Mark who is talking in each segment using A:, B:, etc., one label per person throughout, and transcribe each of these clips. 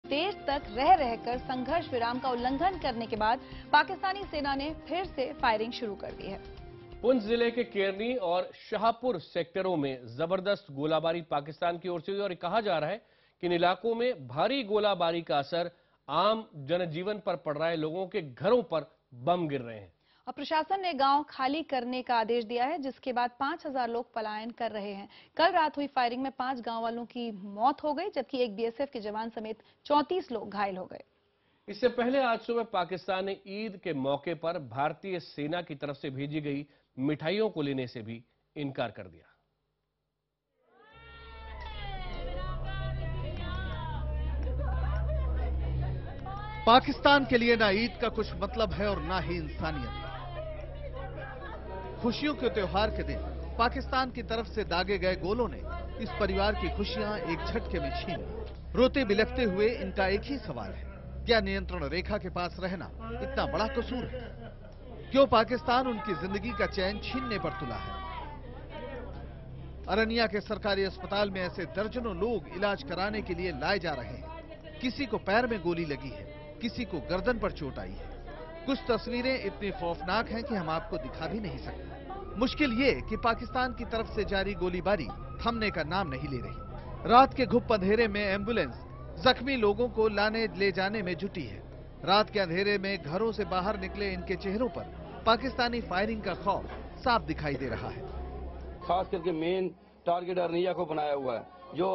A: देर तक रह रहकर संघर्ष विराम का उल्लंघन करने के बाद पाकिस्तानी सेना ने फिर से फायरिंग शुरू कर दी है।
B: पुंछ जिले के केरनी और शाहपुर सेक्टरों में जबरदस्त गोलाबारी पाकिस्तान की ओर से हुई और कहा जा रहा है कि इन इलाकों में भारी गोलाबारी का असर आम जनजीवन पर पड़ रहा है। लोगों के घरों पर बम गिर रहे हैं
A: और प्रशासन ने गांव खाली करने का आदेश दिया है, जिसके बाद 5000 लोग पलायन कर रहे हैं। कल रात हुई फायरिंग में 5 गांव वालों की मौत हो गई, जबकि एक बीएसएफ के जवान समेत 34 लोग घायल हो गए।
B: इससे पहले आज सुबह पाकिस्तान ने ईद के मौके पर भारतीय सेना की तरफ से भेजी गई मिठाइयों को लेने से भी इनकार कर दिया।
C: पाकिस्तान के लिए ना ईद का कुछ मतलब है और ना ही इंसानियत। खुशियों के त्योहार के दिन पाकिस्तान की तरफ से दागे गए गोलों ने इस परिवार की खुशियां एक झटके में छीन ली। रोते बिलखते हुए इनका एक ही सवाल है, क्या नियंत्रण रेखा के पास रहना इतना बड़ा कसूर है? क्यों पाकिस्तान उनकी जिंदगी का चैन छीनने पर तुला है? अरनिया के सरकारी अस्पताल में ऐसे दर्जनों लोग इलाज कराने के लिए लाए जा रहे हैं। किसी को पैर में गोली लगी है, किसी को गर्दन पर चोट आई है। कुछ तस्वीरें इतनी खौफनाक हैं कि हम आपको दिखा भी नहीं सकते। मुश्किल ये कि पाकिस्तान की तरफ से जारी गोलीबारी थमने का नाम नहीं ले रही। रात के घुप अंधेरे में एम्बुलेंस जख्मी लोगों को लाने ले जाने में जुटी है। रात के अंधेरे में घरों से बाहर निकले इनके चेहरों पर पाकिस्तानी फायरिंग का खौफ साफ दिखाई दे रहा है।
D: खास करके मेन टारगेट अरनिया को बनाया हुआ है। जो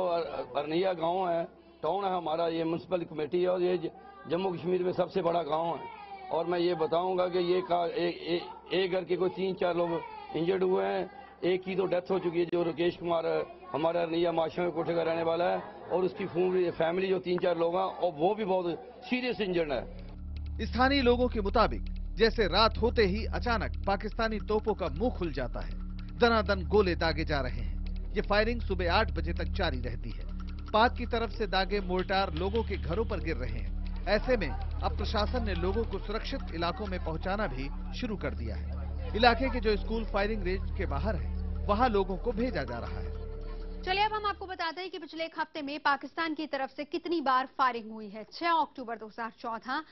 D: अरनिया गांव है, टाउन है हमारा, ये म्यूनसिपल कमेटी है और ये जम्मू कश्मीर में सबसे बड़ा गांव है। और मैं ये बताऊंगा कि ये एक घर के कोई 3-4 लोग इंजर्ड हुए हैं। एक की तो डेथ हो चुकी है, जो राकेश कुमार हमारा अरनिया माशा कोठे का रहने वाला है, और उसकी फैमिली जो 3-4 लोग हैं, और वो भी बहुत सीरियस इंजर्ड है।
C: स्थानीय लोगों के मुताबिक जैसे रात होते ही अचानक पाकिस्तानी तोपों का मुंह खुल जाता है। दनादन गोले दागे जा रहे हैं। ये फायरिंग सुबह 8 बजे तक जारी रहती है। पाक की तरफ से दागे मोर्टार लोगों के घरों पर गिर रहे हैं। ऐसे में अब प्रशासन ने लोगों को सुरक्षित इलाकों में पहुंचाना भी शुरू कर दिया है। इलाके के जो स्कूल फायरिंग रेंज के बाहर है, वहां लोगों को भेजा जा रहा है।
E: चलिए अब हम आपको बताते हैं कि पिछले एक हफ्ते में पाकिस्तान की तरफ से कितनी बार फायरिंग हुई है। 6 अक्टूबर 2014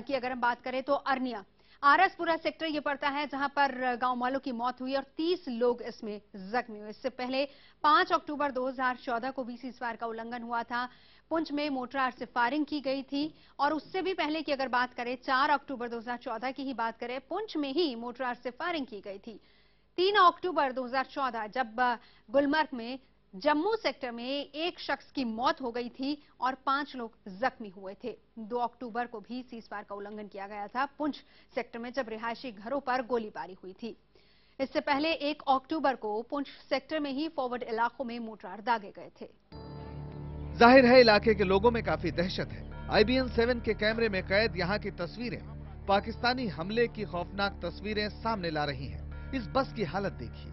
E: की अगर हम बात करें तो अरनिया आरएसपुरा सेक्टर ये पड़ता है, जहां पर गांव वालों की मौत हुई और 30 लोग इसमें जख्मी हुए। इससे पहले 5 अक्टूबर 2014 को भी सीजफायर का उल्लंघन हुआ था। पुंछ में मोर्टार से फायरिंग की गई थी और उससे भी पहले की अगर बात करें 4 अक्टूबर 2014 की ही बात करें, पुंछ में ही मोर्टार से फायरिंग की गई थी। 3 अक्टूबर 2014 जब गुलमर्ग में जम्मू सेक्टर में एक शख्स की मौत हो गई थी और 5 लोग जख्मी हुए थे। 2 अक्टूबर को भी सीजफायर का उल्लंघन किया गया था पुंछ सेक्टर में, जब रिहायशी घरों पर गोलीबारी हुई थी। इससे पहले 1 अक्टूबर को पुंछ सेक्टर में ही फॉरवर्ड इलाकों में मोर्टार दागे गए थे।
C: जाहिर है इलाके के लोगों में काफी दहशत है। IBN 7 के कैमरे में कैद यहाँ की तस्वीरें पाकिस्तानी हमले की खौफनाक तस्वीरें सामने ला रही हैं। इस बस की हालत देखिए।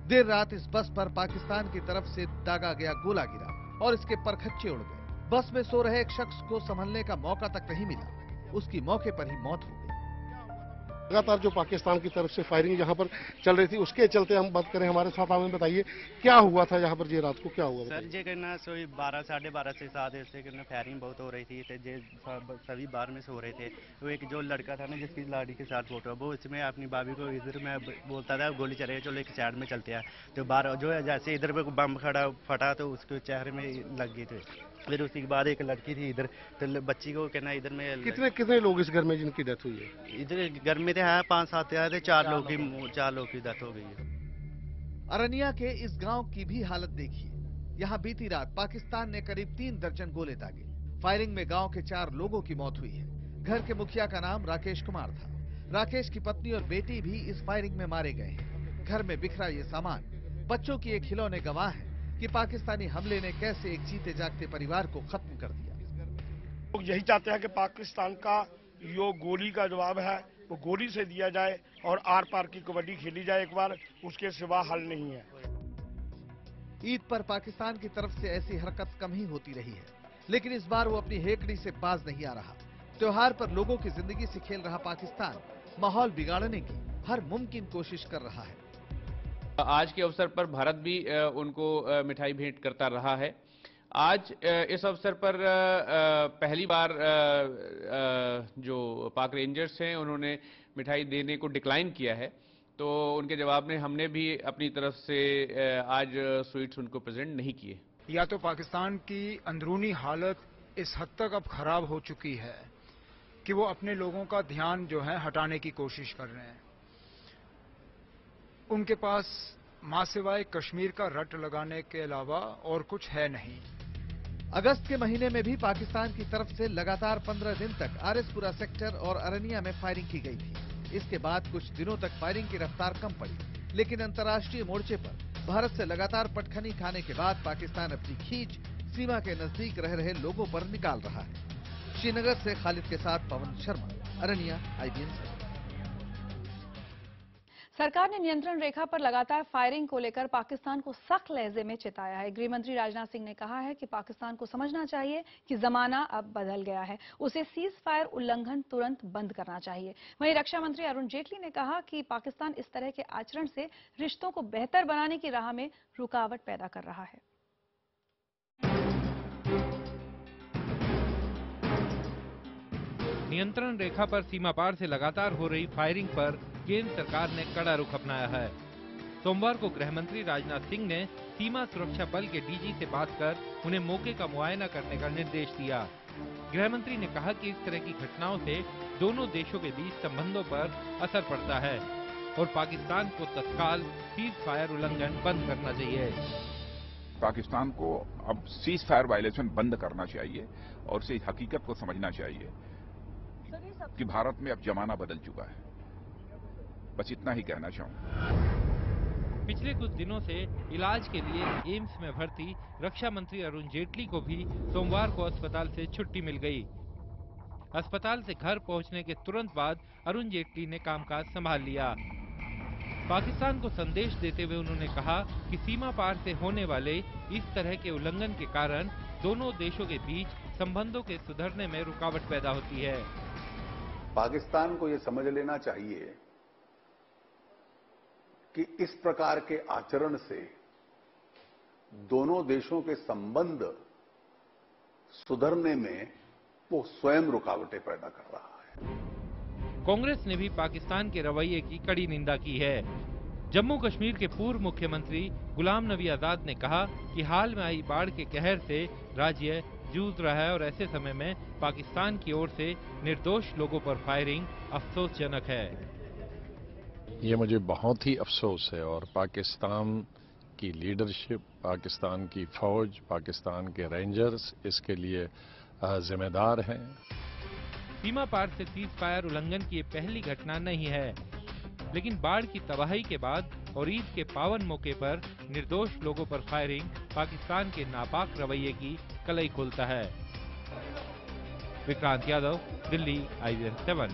C: देर रात इस बस पर पाकिस्तान की तरफ से दागा गया गोला गिरा और इसके परखच्चे उड़ गए। बस में सो रहे एक शख्स को संभलने का मौका तक नहीं मिला, उसकी मौके पर ही मौत हो गई।
F: लगातार जो पाकिस्तान की तरफ से फायरिंग यहाँ पर चल रही थी, उसके चलते हम बात करें, हमारे साथ हमें बताइए क्या हुआ था यहाँ पर जी रात को, क्या हुआ?
G: सर जी कहना सोई 12 साढ़े 12 से 7 से कहना फायरिंग बहुत हो रही थी, तो सभी बाहर में सो रहे थे। तो एक जो लड़का था ना जिसकी लाड़ी के साथ फोटो, वो इसमें अपनी भाभी को इधर में बोलता था गोली चले, चलो एक साइड में चलते हैं। तो बाहर जो जैसे इधर पे बम फटा तो उसके चेहरे में लग गई थी। फिर उसी के बाद एक लड़की थी इधर, तो बच्ची को कहना इधर में
F: कितने लोग इस घर में जिनकी डेथ हुई है?
G: इधर घर में है 5-7 आए थे, 4 लोग की डेथ हो गई है।
C: अरनिया के इस गांव की भी हालत देखिए। यहाँ बीती रात पाकिस्तान ने करीब 3 दर्जन गोले दागे। फायरिंग में गांव के 4 लोगों की मौत हुई है। घर के मुखिया का नाम राकेश कुमार था। राकेश की पत्नी और बेटी भी इस फायरिंग में मारे गए हैं। घर में बिखरा ये सामान बच्चों की एक खिलौने गवाह है कि पाकिस्तानी हमले ने कैसे एक जीते जागते परिवार को खत्म कर दिया।
H: लोग यही चाहते हैं कि पाकिस्तान का जो गोली का जवाब है वो गोली से दिया जाए और आर पार की कबड्डी खेली जाए एक बार, उसके सिवा हल नहीं है।
C: ईद पर पाकिस्तान की तरफ से ऐसी हरकत कम ही होती रही है, लेकिन इस बार वो अपनी हेकड़ी से बाज नहीं आ रहा। त्योहार पर लोगों की जिंदगी से खेल रहा पाकिस्तान माहौल बिगाड़ने की हर मुमकिन कोशिश कर रहा है।
I: आज के अवसर पर भारत भी उनको मिठाई भेंट करता रहा है आज इस अवसर पर पहली बार जो पाक रेंजर्स हैं उन्होंने मिठाई देने को डिक्लाइन किया है, तो उनके जवाब में हमने भी अपनी तरफ से आज स्वीट्स उनको प्रेजेंट नहीं किए।
J: या तो पाकिस्तान की अंदरूनी हालत इस हद तक अब खराब हो चुकी है कि वो अपने लोगों का ध्यान जो है हटाने की कोशिश कर रहे हैं। उनके पास मां सिवाय कश्मीर का रट लगाने के अलावा और कुछ है नहीं।
C: अगस्त के महीने में भी पाकिस्तान की तरफ से लगातार 15 दिन तक आरएसपुरा सेक्टर और अरनिया में फायरिंग की गई थी। इसके बाद कुछ दिनों तक फायरिंग की रफ्तार कम पड़ी, लेकिन अंतर्राष्ट्रीय मोर्चे पर भारत से लगातार पटखनी खाने के बाद पाकिस्तान अपनी खींच सीमा के नजदीक रह रहे लोगों पर निकाल रहा है। श्रीनगर से खालिद के साथ पवन शर्मा, अरनिया, IBN से।
A: सरकार ने नियंत्रण रेखा पर लगातार फायरिंग को लेकर पाकिस्तान को सख्त लहजे में चिताया है। गृह मंत्री राजनाथ सिंह ने कहा है कि पाकिस्तान को समझना चाहिए कि जमाना अब बदल गया है, उसे सीज फायर उल्लंघन तुरंत बंद करना चाहिए। वहीं रक्षा मंत्री अरुण जेटली ने कहा कि पाकिस्तान इस तरह के आचरण से रिश्तों को बेहतर बनाने की राह में रुकावट पैदा कर रहा है।
K: नियंत्रण रेखा पर सीमा पार से लगातार हो रही फायरिंग पर केंद्र सरकार ने कड़ा रुख अपनाया है। सोमवार को गृह मंत्री राजनाथ सिंह ने सीमा सुरक्षा बल के डीजी से बात कर उन्हें मौके का मुआयना करने का निर्देश दिया। गृह मंत्री ने कहा कि इस तरह की घटनाओं से दोनों देशों के बीच संबंधों पर असर पड़ता है और पाकिस्तान को तत्काल सीज फायर उल्लंघन बंद करना चाहिए।
L: पाकिस्तान को अब सीज फायर वायलेशन बंद करना चाहिए और इस हकीकत को समझना चाहिए कि भारत में अब जमाना बदल चुका है। बस इतना ही कहना चाहूंगा।
K: पिछले कुछ दिनों से इलाज के लिए एम्स में भर्ती रक्षा मंत्री अरुण जेटली को भी सोमवार को अस्पताल से छुट्टी मिल गई। अस्पताल से घर पहुंचने के तुरंत बाद अरुण जेटली ने कामकाज संभाल लिया। पाकिस्तान को संदेश देते हुए उन्होंने कहा कि सीमा पार से होने वाले इस तरह के उल्लंघन के कारण दोनों देशों के बीच संबंधों के सुधरने में रुकावट पैदा होती है।
M: पाकिस्तान को यह समझ लेना चाहिए कि इस प्रकार के आचरण से दोनों देशों के संबंध सुधरने में वो स्वयं रुकावटें पैदा कर रहा है।
K: कांग्रेस ने भी पाकिस्तान के रवैये की कड़ी निंदा की है। जम्मू कश्मीर के पूर्व मुख्यमंत्री गुलाम नबी आजाद ने कहा कि हाल में आई बाढ़ के कहर से राज्य जूझ रहा है और ऐसे समय में पाकिस्तान की ओर से निर्दोष लोगों पर फायरिंग अफसोसजनक है।
N: ये मुझे बहुत ही अफसोस है और पाकिस्तान की लीडरशिप, पाकिस्तान की फौज, पाकिस्तान के रेंजर्स इसके लिए जिम्मेदार हैं।
K: सीमा पार से सीज फायर उल्लंघन की पहली घटना नहीं है, लेकिन बाढ़ की तबाही के बाद और ईद के पावन मौके पर निर्दोष लोगों पर फायरिंग पाकिस्तान के नापाक रवैये की कलई खोलता है। विक्रांत यादव, दिल्ली, IBN 7।